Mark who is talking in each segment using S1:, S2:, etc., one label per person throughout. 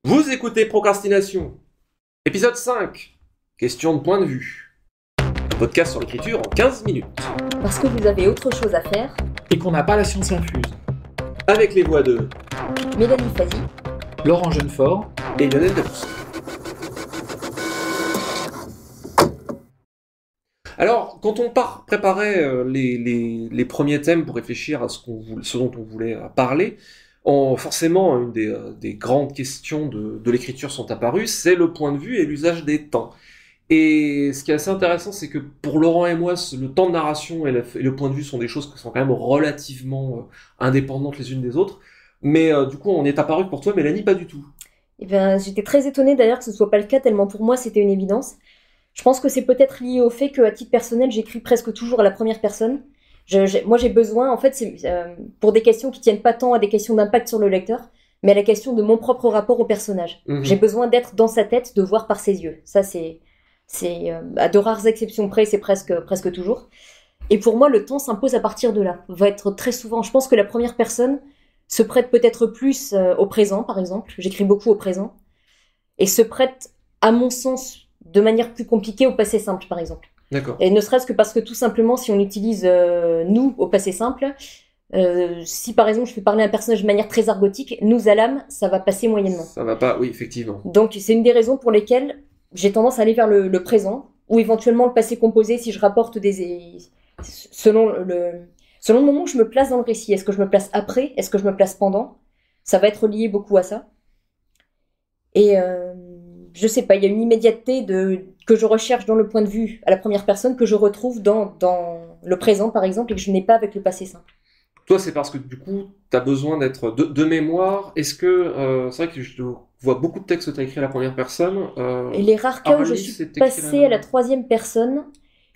S1: Vous écoutez Procrastination, épisode 5, question de point de vue. Un podcast sur l'écriture en 15 minutes.
S2: Parce que vous avez autre chose à faire.
S3: Et qu'on n'a pas la science infuse.
S1: Avec les voix de
S2: Mélanie Fazi,
S3: Laurent Jeunefort
S1: et Lionel Debus. Alors, quand on préparait les premiers thèmes pour réfléchir à ce dont on voulait parler, forcément, une des grandes questions de l'écriture sont apparues, c'est le point de vue et l'usage des temps. Et ce qui est assez intéressant, c'est que pour Laurent et moi, le temps de narration et le point de vue sont des choses qui sont quand même relativement indépendantes les unes des autres. Mais du coup, on est apparu que pour toi, Mélanie, pas du tout.
S2: Eh bien, j'étais très étonnée d'ailleurs que ce soit pas le cas, tellement pour moi c'était une évidence. Je pense que c'est peut-être lié au fait qu'à titre personnel, j'écris presque toujours à la première personne. Moi, j'ai besoin, en fait, c'est pour des questions qui tiennent pas tant à des questions d'impact sur le lecteur, mais à la question de mon propre rapport au personnage.
S1: Mhm.
S2: J'ai besoin d'être dans sa tête, de voir par ses yeux. Ça, c'est à de rares exceptions près, c'est presque toujours. Et pour moi, le temps s'impose à partir de là. Va être très souvent. Je pense que la première personne se prête peut-être plus au présent, par exemple. J'écris beaucoup au présent. Et se prête, à mon sens, de manière plus compliquée au passé simple, par exemple.
S1: D'accord.
S2: Et ne serait-ce que parce que tout simplement, si on utilise nous au passé simple, si par exemple je fais parler un personnage de manière très argotique, nous à l'âme, ça va passer moyennement.
S1: Ça va pas, oui, effectivement.
S2: Donc c'est une des raisons pour lesquelles j'ai tendance à aller vers le présent, ou éventuellement le passé composé si je rapporte selon le moment où je me place dans le récit. Est-ce que je me place après? Est-ce que je me place pendant? Ça va être lié beaucoup à ça. Et je sais pas, il y a une immédiateté que je recherche dans le point de vue à la première personne que je retrouve dans le présent, par exemple, et que je n'ai pas avec le passé simple.
S1: Toi, c'est parce que du coup, tu as besoin d'être de mémoire. Est-ce que c'est vrai que je vois beaucoup de textes que tu as écrits à la première personne.
S2: Et les rares cas où je suis passée à la troisième personne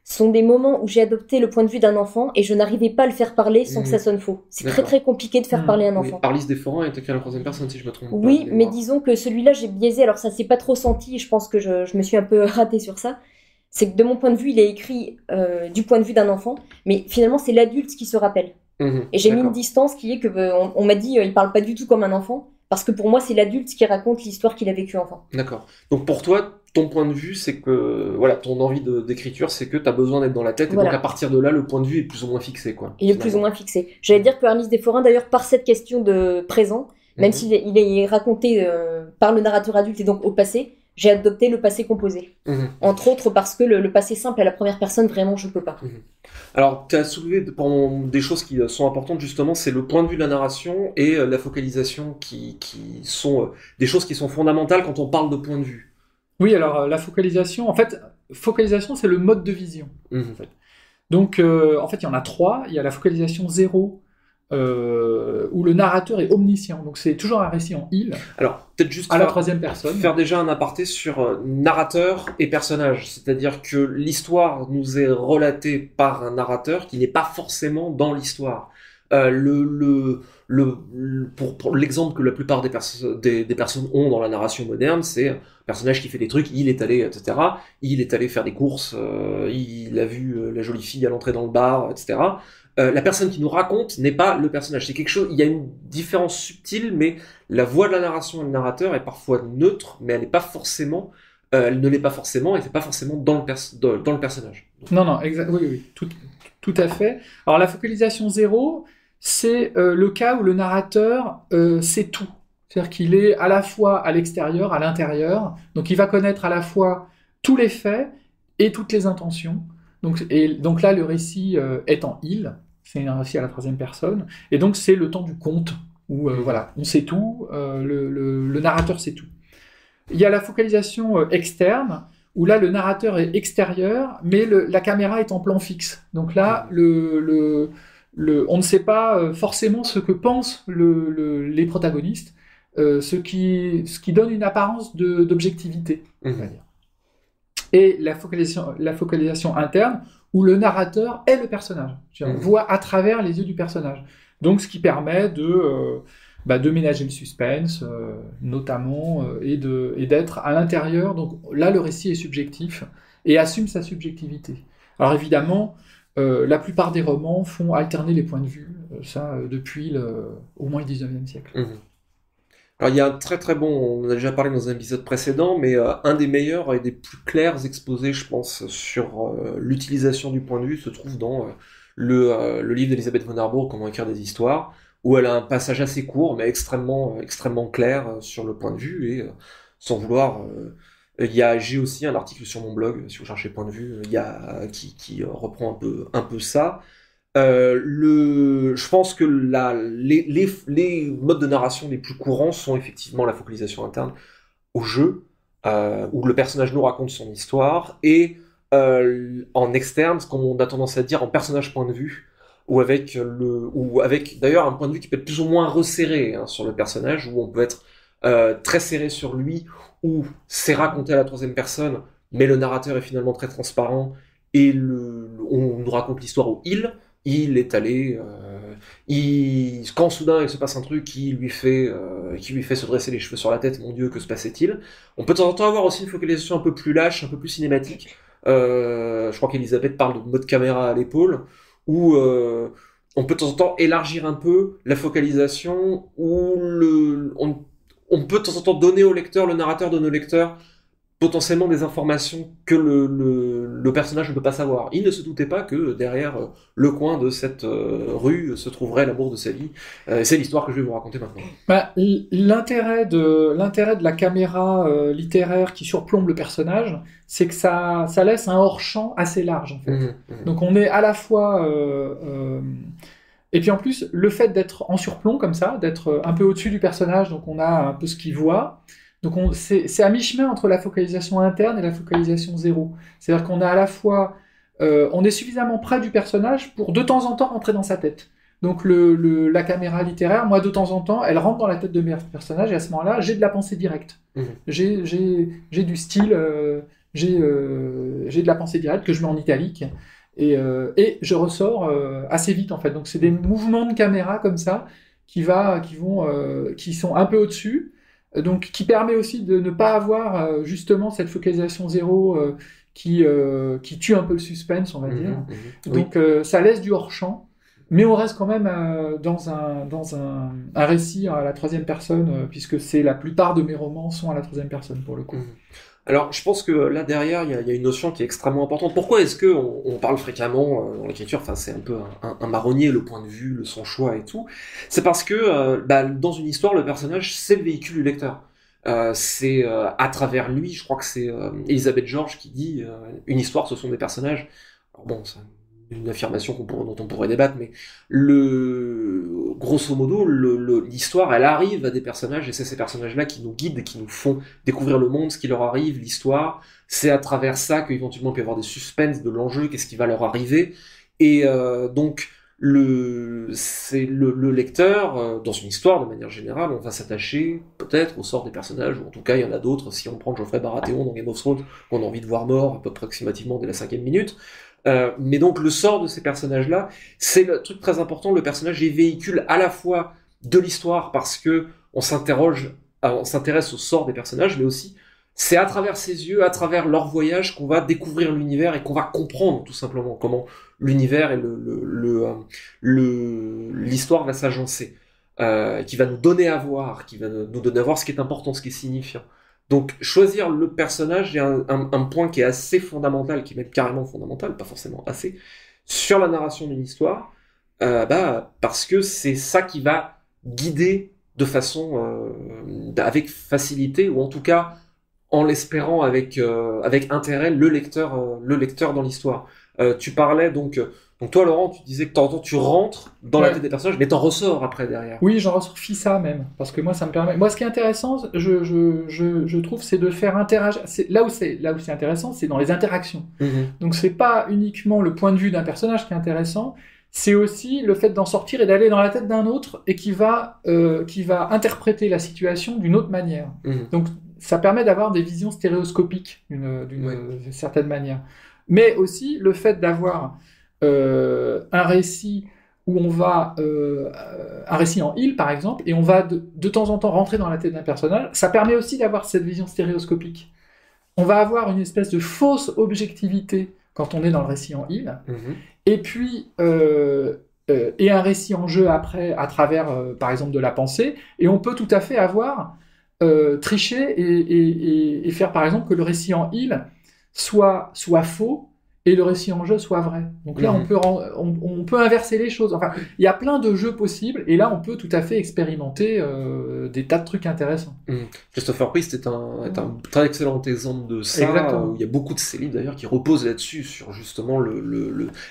S2: sont des moments où j'ai adopté le point de vue d'un enfant et je n'arrivais pas à le faire parler sans que ça sonne faux. C'est
S1: D'accord.
S2: très très compliqué de faire parler un enfant.
S1: Oui, Arlys Desforens est écrit à la troisième personne, si je me trompe pas.
S2: Oui, mais disons que celui-là, j'ai biaisé. Alors ça s'est pas trop senti. Je pense que je me suis un peu ratée sur ça. C'est que de mon point de vue, il est écrit du point de vue d'un enfant, mais finalement, c'est l'adulte qui se rappelle. Et j'ai mis une distance qui est que on m'a dit il parle pas du tout comme un enfant, parce que pour moi, c'est l'adulte qui raconte l'histoire qu'il a vécue enfant.
S1: D'accord. Donc pour toi, ton point de vue, c'est que voilà, ton envie d'écriture, c'est que tu as besoin d'être dans la tête, et donc à partir de là, le point de vue est plus ou moins fixé, quoi.
S2: Il est plus ou moins fixé. J'allais dire que Arlys Desforens, d'ailleurs, par cette question de présent, même s'il est raconté par le narrateur adulte et donc au passé, j'ai adopté le passé composé. Entre autres parce que le passé simple à la première personne, vraiment, je peux pas.
S1: Alors, tu as soulevé des choses qui sont importantes, justement, c'est le point de vue de la narration et la focalisation qui sont des choses qui sont fondamentales quand on parle de point de vue.
S3: Oui, alors la focalisation, focalisation, c'est le mode de vision. En fait. Donc, en fait, il y en a trois. Il y a la focalisation 0, où le narrateur est omniscient. Donc, c'est toujours un récit en il.
S1: Alors, peut-être juste
S3: à la troisième personne.
S1: Faire déjà un aparté sur narrateur et personnage. C'est-à-dire que l'histoire nous est relatée par un narrateur qui n'est pas forcément dans l'histoire. Pour l'exemple que la plupart des personnes ont dans la narration moderne, c'est un personnage qui fait des trucs, il est allé, etc. Il est allé faire des courses, il a vu la jolie fille à l'entrée dans le bar, etc. La personne qui nous raconte n'est pas le personnage. C'est quelque chose, il y a une différence subtile, mais la voix de la narration et le narrateur est parfois neutre, mais elle n'est pas forcément, elle ne l'est pas forcément, et c'est pas forcément dans le personnage.
S3: Non, oui, tout à fait. Alors la focalisation 0, c'est le cas où le narrateur sait tout. C'est-à-dire qu'il est à la fois à l'extérieur, à l'intérieur, donc il va connaître à la fois tous les faits et toutes les intentions. Donc là, le récit est en il, c'est un récit à la troisième personne, et donc c'est le temps du conte, où voilà, on sait tout, le narrateur sait tout. Il y a la focalisation externe, où là, le narrateur est extérieur, mais la caméra est en plan fixe. Donc là, on ne sait pas forcément ce que pensent les protagonistes, ce qui donne une apparence d'objectivité, on va dire. Et la focalisation interne, où le narrateur est le personnage. On voit à travers les yeux du personnage. Donc, ce qui permet de ménager le suspense, notamment, et d'être à l'intérieur. Donc là, le récit est subjectif et assume sa subjectivité. Alors évidemment, la plupart des romans font alterner les points de vue, depuis au moins le 19e siècle.
S1: Alors il y a un très très bon, on en a déjà parlé dans un épisode précédent, mais un des meilleurs et des plus clairs exposés, je pense, sur l'utilisation du point de vue se trouve dans le livre d'Elisabeth von Harburg, Comment écrire des histoires, où elle a un passage assez court, mais extrêmement clair sur le point de vue, et sans vouloir... j'ai aussi un article sur mon blog, si vous cherchez point de vue, qui reprend un peu ça. Je pense que les modes de narration les plus courants sont effectivement la focalisation interne au jeu, où le personnage nous raconte son histoire, et en externe, ce qu'on a tendance à dire en personnage point de vue, ou avec d'ailleurs un point de vue qui peut être plus ou moins resserré sur le personnage, où on peut être très serré sur lui, où c'est raconté à la troisième personne, mais le narrateur est finalement très transparent, et on nous raconte l'histoire où il est allé, quand soudain il se passe un truc qui lui fait se dresser les cheveux sur la tête, mon Dieu, que se passait-il? On peut de temps en temps avoir aussi une focalisation un peu plus lâche, un peu plus cinématique. Je crois qu'Elisabeth parle de mode caméra à l'épaule, où on peut de temps en temps élargir un peu la focalisation, où on peut de temps en temps donner au lecteur, le narrateur donne au lecteur potentiellement des informations que le personnage ne peut pas savoir. Il ne se doutait pas que derrière le coin de cette rue se trouverait l'amour de sa vie. C'est l'histoire que je vais vous raconter maintenant.
S3: L'intérêt de la caméra littéraire qui surplombe le personnage, c'est que ça laisse un hors-champ assez large, en fait. Donc on est à la fois... Et puis en plus, le fait d'être en surplomb comme ça, d'être un peu au-dessus du personnage, donc on a un peu ce qu'il voit. Donc c'est à mi-chemin entre la focalisation interne et la focalisation zéro. C'est-à-dire qu'on a à la fois, on est suffisamment près du personnage pour de temps en temps rentrer dans sa tête. Donc la caméra littéraire, moi de temps en temps, elle rentre dans la tête de mes personnages et à ce moment-là, j'ai de la pensée directe. J'ai du style, j'ai de la pensée directe que je mets en italique et je ressors assez vite en fait. Donc c'est des mouvements de caméra comme ça qui sont un peu au-dessus. Donc, qui permet aussi de ne pas avoir justement cette focalisation zéro qui tue un peu le suspense, on va dire. Donc, ça laisse du hors-champ, mais on reste quand même dans un récit à la troisième personne, puisque la plupart de mes romans sont à la troisième personne, pour le coup.
S1: Alors, je pense que là derrière, il y a une notion qui est extrêmement importante. Pourquoi est-ce que on parle fréquemment dans l'écriture, enfin c'est un peu un marronnier, le point de vue, son choix et tout. C'est parce que dans une histoire, le personnage c'est le véhicule du lecteur. C'est à travers lui, je crois que c'est Elisabeth George qui dit une histoire, ce sont des personnages. Alors bon, c'est une affirmation dont on pourrait débattre, mais grosso modo, l'histoire, elle arrive à des personnages, et c'est ces personnages-là qui nous guident, qui nous font découvrir le monde, ce qui leur arrive, l'histoire. C'est à travers ça qu'éventuellement il peut y avoir des suspens de l'enjeu, qu'est-ce qui va leur arriver. Et donc, c'est le lecteur, dans une histoire, de manière générale, on va s'attacher peut-être au sort des personnages, ou en tout cas il y en a d'autres, si on prend Geoffrey Baratheon dans Game of Thrones, qu'on a envie de voir mort approximativement dès la 5e minute. Mais donc le sort de ces personnages-là, c'est le truc très important. Le personnage est véhicule à la fois de l'histoire parce que on s'intéresse au sort des personnages, mais aussi c'est à travers ses yeux, à travers leur voyage, qu'on va découvrir l'univers et qu'on va comprendre tout simplement comment l'univers et l'histoire va s'agencer, qui va nous donner à voir, qui va nous donner à voir ce qui est important, ce qui est signifiant. Donc, choisir le personnage est un point qui est assez fondamental, qui est même carrément fondamental, pas forcément assez, sur la narration d'une histoire, parce que c'est ça qui va guider de façon, avec facilité, ou en tout cas, en l'espérant avec intérêt, le lecteur dans l'histoire. Tu parlais donc toi, Laurent, tu disais que de temps en temps, tu rentres dans la tête des personnages, mais t'en ressors après derrière.
S3: Oui, j'en ressors fissa même, parce que moi, ça me permet. Moi, ce qui est intéressant, je trouve, c'est de faire interagir. Là où c'est intéressant, c'est dans les interactions. Donc, c'est pas uniquement le point de vue d'un personnage qui est intéressant, c'est aussi le fait d'en sortir et d'aller dans la tête d'un autre et qui va interpréter la situation d'une autre manière. Donc, ça permet d'avoir des visions stéréoscopiques d'une certaine manière. Mais aussi le fait d'avoir un récit où on va un récit en il par exemple, et on va de temps en temps rentrer dans la tête d'un personnage, ça permet aussi d'avoir cette vision stéréoscopique. On va avoir une espèce de fausse objectivité quand on est dans le récit en il, et puis et un récit en jeu après, à travers, par exemple, de la pensée, et on peut tout à fait avoir triché et faire, par exemple, que le récit en il soit faux, et le récit en jeu soit vrai. Donc là, on peut inverser les choses. Enfin, il y a plein de jeux possibles, et là, on peut tout à fait expérimenter des tas de trucs intéressants.
S1: Christopher Priest est un très excellent exemple de ça.
S3: Exactement.
S1: Il y a beaucoup de ses livres d'ailleurs qui reposent là-dessus, sur justement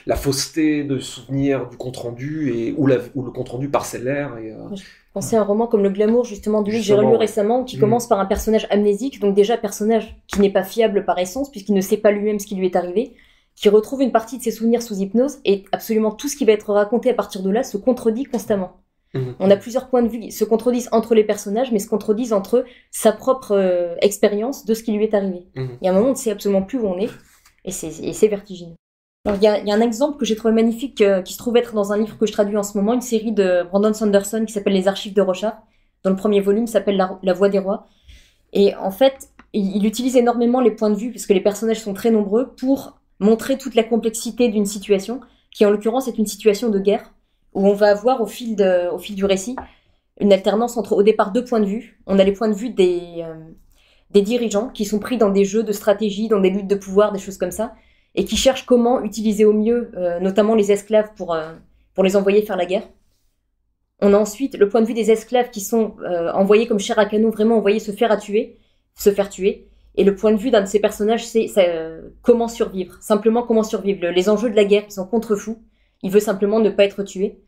S1: la fausseté de souvenirs du compte-rendu, ou le compte-rendu parcellaire.
S2: Je pensais à un roman comme Le Glamour, justement, de lui, que j'ai relu récemment, qui commence par un personnage amnésique, donc déjà personnage qui n'est pas fiable par essence, puisqu'il ne sait pas lui-même ce qui lui est arrivé, qui retrouve une partie de ses souvenirs sous hypnose, et absolument tout ce qui va être raconté à partir de là se contredit constamment. On a plusieurs points de vue qui se contredisent entre les personnages, mais se contredisent entre sa propre expérience de ce qui lui est arrivé. Il y a un moment où on ne sait absolument plus où on est, et c'est vertigineux. Alors, il y a un exemple que j'ai trouvé magnifique, qui se trouve être dans un livre que je traduis en ce moment, une série de Brandon Sanderson qui s'appelle Les Archives de Rorschach, dont le premier volume s'appelle La Voix des Rois. Et en fait, il utilise énormément les points de vue, parce que les personnages sont très nombreux, pour montrer toute la complexité d'une situation, qui en l'occurrence est une situation de guerre, où on va avoir au fil du récit une alternance entre au départ deux points de vue. On a les points de vue des dirigeants qui sont pris dans des jeux de stratégie, dans des luttes de pouvoir, des choses comme ça, et qui cherchent comment utiliser au mieux, notamment les esclaves pour les envoyer faire la guerre. On a ensuite le point de vue des esclaves qui sont envoyés comme chair à canon, vraiment envoyés se faire tuer. Et le point de vue d'un de ces personnages, c'est comment survivre. Simplement comment survivre. Les enjeux de la guerre, ils sont contre-fous. Il veut simplement ne pas être tué.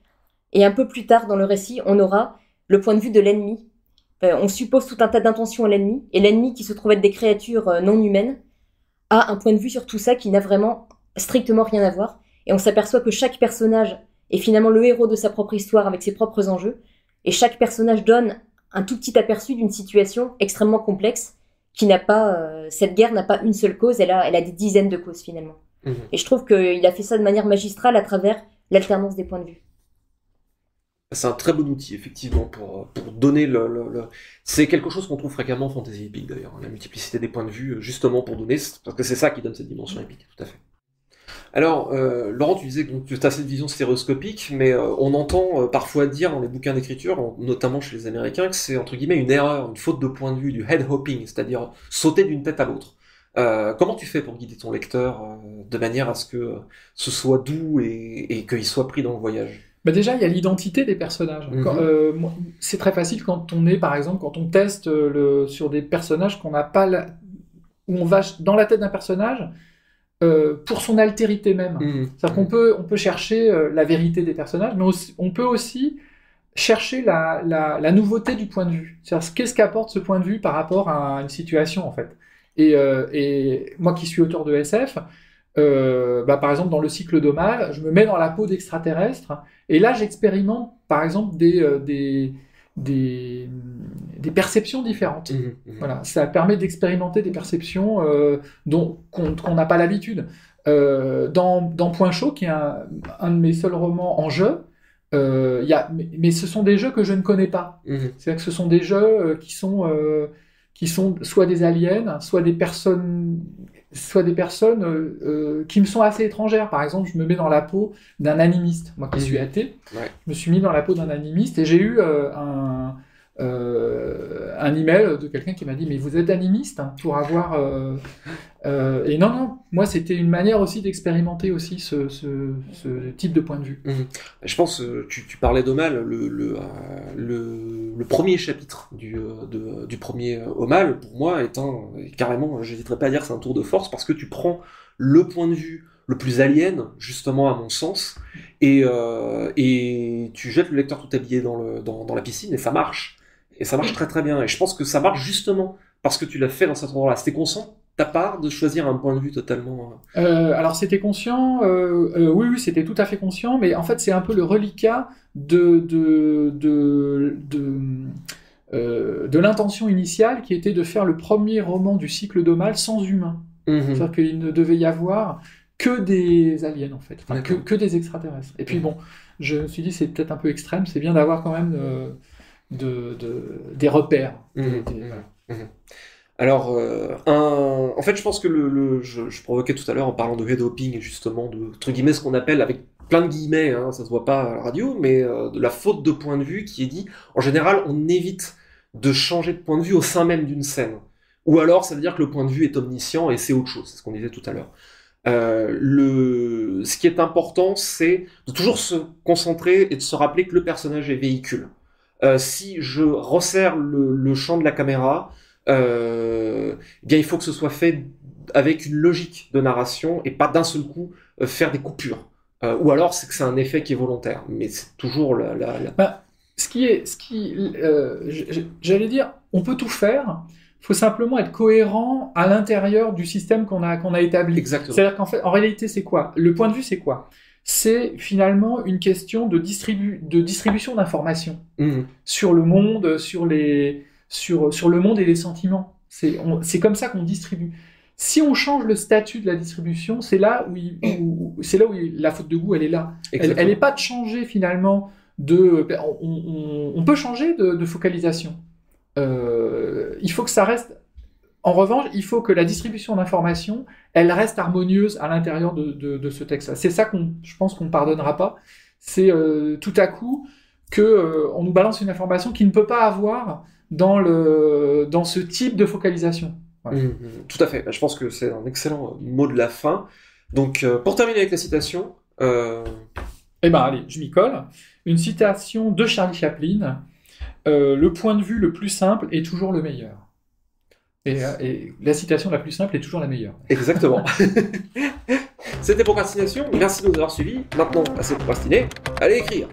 S2: Et un peu plus tard dans le récit, on aura le point de vue de l'ennemi. On suppose tout un tas d'intentions à l'ennemi. Et l'ennemi, qui se trouve être des créatures non humaines, a un point de vue sur tout ça qui n'a vraiment strictement rien à voir. Et on s'aperçoit que chaque personnage est finalement le héros de sa propre histoire avec ses propres enjeux. Et chaque personnage donne un tout petit aperçu d'une situation extrêmement complexe qui n'a pas, cette guerre n'a pas une seule cause, elle a des dizaines de causes finalement. Et je trouve qu'il a fait ça de manière magistrale à travers l'alternance des points de vue.
S1: C'est un très bon outil, effectivement, pour donner C'est quelque chose qu'on trouve fréquemment en fantasy épique, d'ailleurs, la multiplicité des points de vue, justement pour donner, parce que c'est ça qui donne cette dimension épique, tout à fait. Alors, Laurent, tu disais que tu as cette vision stéréoscopique, mais on entend parfois dire dans les bouquins d'écriture, notamment chez les Américains, que c'est entre guillemets une erreur, une faute de point de vue, du head hopping, c'est-à-dire sauter d'une tête à l'autre. Comment tu fais pour guider ton lecteur de manière à ce que ce soit doux et qu'il soit pris dans le voyage?
S3: Bah déjà, il y a l'identité des personnages. C'est très facile quand on est, par exemple, quand on teste sur des personnages qu'on n'a pas, où on va dans la tête d'un personnage pour son altérité même. C'est-à-dire qu'on peut chercher la vérité des personnages, mais on peut aussi chercher la nouveauté du point de vue. C'est-à-dire qu'est-ce qu'apporte ce point de vue par rapport à une situation, en fait. Et moi qui suis auteur de SF, par exemple dans le cycle d'Omal, je me mets dans la peau d'extraterrestres, et là j'expérimente par exemple des perceptions différentes. Voilà, ça permet d'expérimenter des perceptions qu'on n'a pas l'habitude. Dans Point Chaud, qui est un de mes seuls romans en jeu, mais ce sont des jeux que je ne connais pas. C'est-à-dire que ce sont des jeux qui sont soit des aliens, soit des personnes qui me sont assez étrangères. Par exemple, je me mets dans la peau d'un animiste, moi qui suis athée. Ouais. Je me suis mis dans la peau d'un animiste et j'ai eu un email de quelqu'un qui m'a dit « Mais vous êtes animiste pour avoir… Et non, moi c'était une manière aussi d'expérimenter aussi ce type de point de vue.
S1: Je pense, tu parlais d'Omal, le premier chapitre du premier Omal, pour moi, carrément, j'hésiterais pas à dire que c'est un tour de force, parce que tu prends le point de vue le plus alien, justement à mon sens, et tu jettes le lecteur tout habillé dans la piscine, et ça marche. Et ça marche très très bien. Et je pense que ça marche justement parce que tu l'as fait dans cet endroit-là. C'était conscient ta part de choisir un point de vue totalement...
S3: Alors c'était conscient, oui, c'était tout à fait conscient, mais en fait c'est un peu le reliquat de l'intention initiale qui était de faire le premier roman du cycle d'Omal sans humains. C'est-à-dire qu'il ne devait y avoir que des aliens en fait, enfin, que des extraterrestres. Et puis bon, je me suis dit c'est peut-être un peu extrême, c'est bien d'avoir quand même des repères.
S1: Alors, en fait, je pense que je provoquais tout à l'head en parlant de head hopping, justement, entre guillemets, ce qu'on appelle avec plein de guillemets, hein, ça se voit pas à la radio, mais de la faute de point de vue qui est dit, en général, on évite de changer de point de vue au sein même d'une scène. Ou alors, ça veut dire que le point de vue est omniscient et c'est autre chose, c'est ce qu'on disait tout à l'heure. Ce qui est important, c'est de toujours se concentrer et de se rappeler que le personnage est véhicule. Si je resserre le champ de la caméra, eh bien il faut que ce soit fait avec une logique de narration et pas d'un seul coup faire des coupures. Ou alors c'est que c'est un effet qui est volontaire, mais c'est toujours
S3: j'allais dire, on peut tout faire. Il faut simplement être cohérent à l'intérieur du système qu'on a établi.
S1: Exactement.
S3: C'est-à-dire en réalité, c'est quoi? Le point de vue, c'est quoi? C'est finalement une question de distribution d'informations sur le monde, sur le monde et les sentiments. C'est comme ça qu'on distribue. Si on change le statut de la distribution, c'est là où la faute de goût, elle est là. Elle n'est pas de changer finalement on peut changer de focalisation. Il faut que ça reste. En revanche, il faut que la distribution d'informations, elle reste harmonieuse à l'intérieur de ce texte-là. C'est ça je pense qu'on ne pardonnera pas. C'est tout à coup on nous balance une information qui ne peut pas avoir dans ce type de focalisation. Voilà.
S1: Tout à fait. Je pense que c'est un excellent mot de la fin. Donc, pour terminer avec la citation...
S3: Eh ben, allez, je m'y colle. Une citation de Charlie Chaplin. Le point de vue le plus simple est toujours le meilleur. Et la citation la plus simple est toujours la meilleure.
S1: Exactement. C'était Procrastination. Merci de nous avoir suivis. Maintenant, assez procrastiné. Allez écrire.